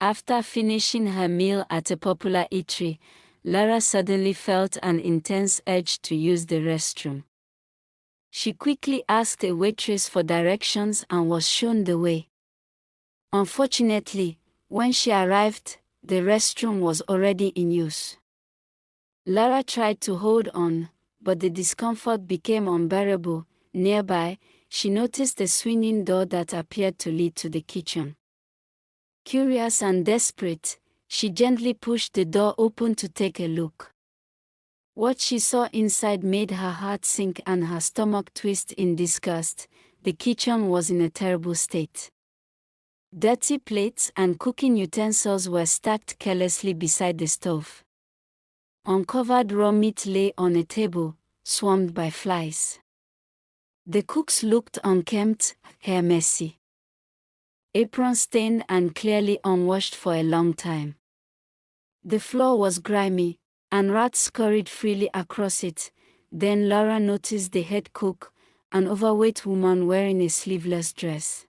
After finishing her meal at a popular eatery, Lara suddenly felt an intense urge to use the restroom. She quickly asked a waitress for directions and was shown the way. Unfortunately, when she arrived, the restroom was already in use. Lara tried to hold on, but the discomfort became unbearable. Nearby, she noticed a swinging door that appeared to lead to the kitchen. Curious and desperate, she gently pushed the door open to take a look. What she saw inside made her heart sink and her stomach twist in disgust. The kitchen was in a terrible state. Dirty plates and cooking utensils were stacked carelessly beside the stove. Uncovered raw meat lay on a table, swarmed by flies. The cooks looked unkempt, hair messy, apron stained and clearly unwashed for a long time. The floor was grimy, and rats scurried freely across it. Then Lara noticed the head cook, an overweight woman wearing a sleeveless dress.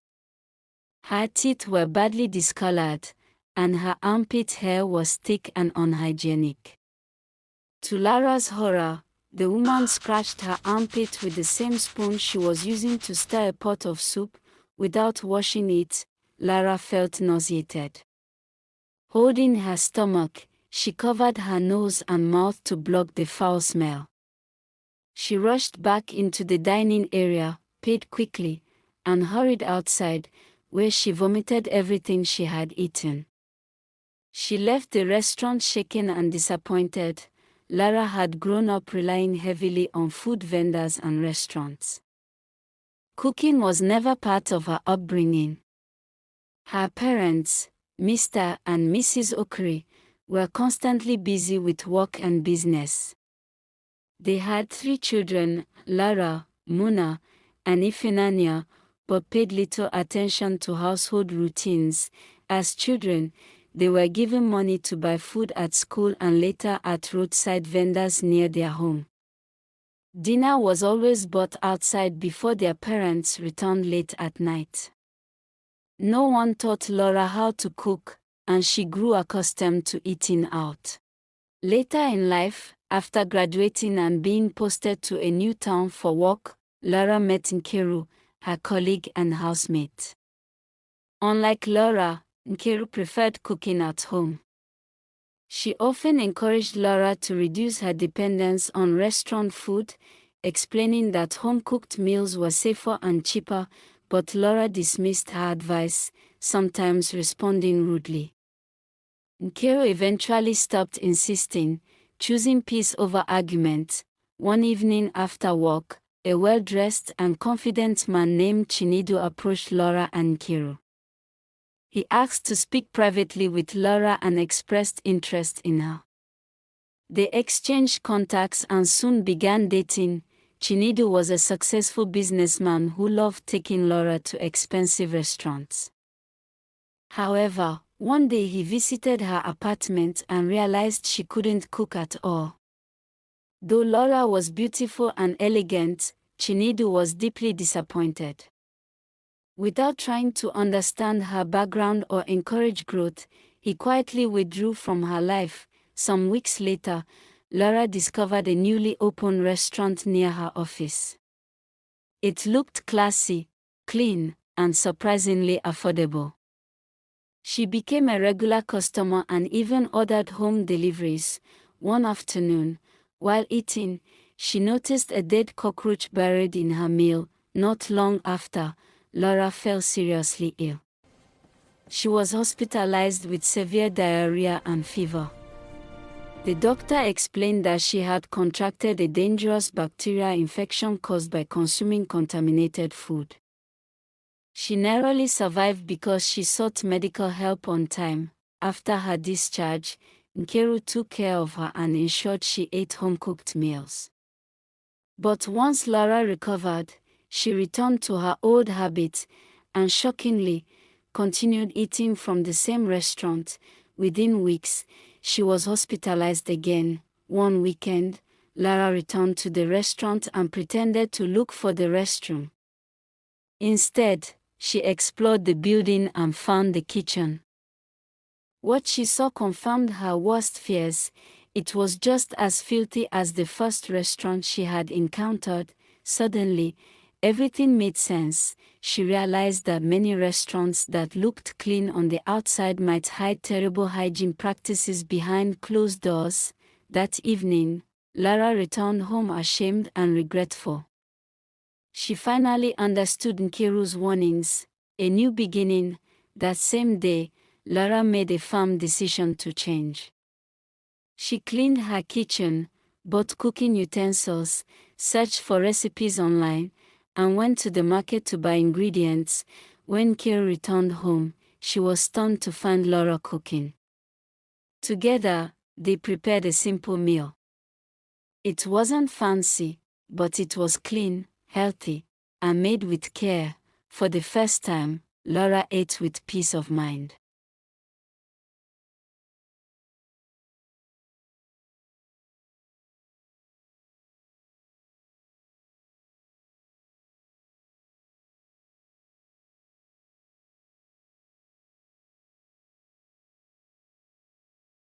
Her teeth were badly discolored, and her armpit hair was thick and unhygienic. To Lara's horror, the woman scratched her armpit with the same spoon she was using to stir a pot of soup. Without washing it, Lara felt nauseated. Holding her stomach, she covered her nose and mouth to block the foul smell. She rushed back into the dining area, paid quickly, and hurried outside, where she vomited everything she had eaten. She left the restaurant shaken and disappointed. Lara had grown up relying heavily on food vendors and restaurants. Cooking was never part of her upbringing. Her parents, Mr. and Mrs. Okri, were constantly busy with work and business. They had 3 children, Lara, Muna, and Ifinanya, but paid little attention to household routines. As children, they were given money to buy food at school and later at roadside vendors near their home. Dinner was always bought outside before their parents returned late at night. No one taught Lara how to cook, and she grew accustomed to eating out. Later in life, after graduating and being posted to a new town for work, Lara met Nkiru, her colleague and housemate. Unlike Lara, Nkiru preferred cooking at home. She often encouraged Lara to reduce her dependence on restaurant food, explaining that home-cooked meals were safer and cheaper, but Lara dismissed her advice, sometimes responding rudely. Nkiru eventually stopped insisting, choosing peace over argument. One evening after work, a well-dressed and confident man named Chinedu approached Lara and Nkiru. He asked to speak privately with Lara and expressed interest in her. They exchanged contacts and soon began dating. Chinedu was a successful businessman who loved taking Lara to expensive restaurants. However, one day he visited her apartment and realized she couldn't cook at all. Though Lara was beautiful and elegant, Chinedu was deeply disappointed. Without trying to understand her background or encourage growth, he quietly withdrew from her life. Some weeks later, Lara discovered a newly opened restaurant near her office. It looked classy, clean, and surprisingly affordable. She became a regular customer and even ordered home deliveries. One afternoon, while eating, she noticed a dead cockroach buried in her meal. Not long after, Lara fell seriously ill. She was hospitalized with severe diarrhea and fever. The doctor explained that she had contracted a dangerous bacterial infection caused by consuming contaminated food. She narrowly survived because she sought medical help on time. After her discharge, Nkiru took care of her and ensured she ate home-cooked meals. But once Lara recovered, she returned to her old habits and, shockingly, continued eating from the same restaurant. Within weeks, she was hospitalized again. One weekend, Lara returned to the restaurant and pretended to look for the restroom. Instead, she explored the building and found the kitchen. What she saw confirmed her worst fears. It was just as filthy as the first restaurant she had encountered. Suddenly, everything made sense. She realized that many restaurants that looked clean on the outside might hide terrible hygiene practices behind closed doors. That evening, Lara returned home ashamed and regretful. She finally understood Nkiru's warnings. A new beginning. That same day, Lara made a firm decision to change. She cleaned her kitchen, bought cooking utensils, searched for recipes online, and went to the market to buy ingredients. When Nkiru returned home, she was stunned to find Lara cooking. Together, they prepared a simple meal. It wasn't fancy, but it was clean, healthy, and made with care. For the first time, Lara ate with peace of mind.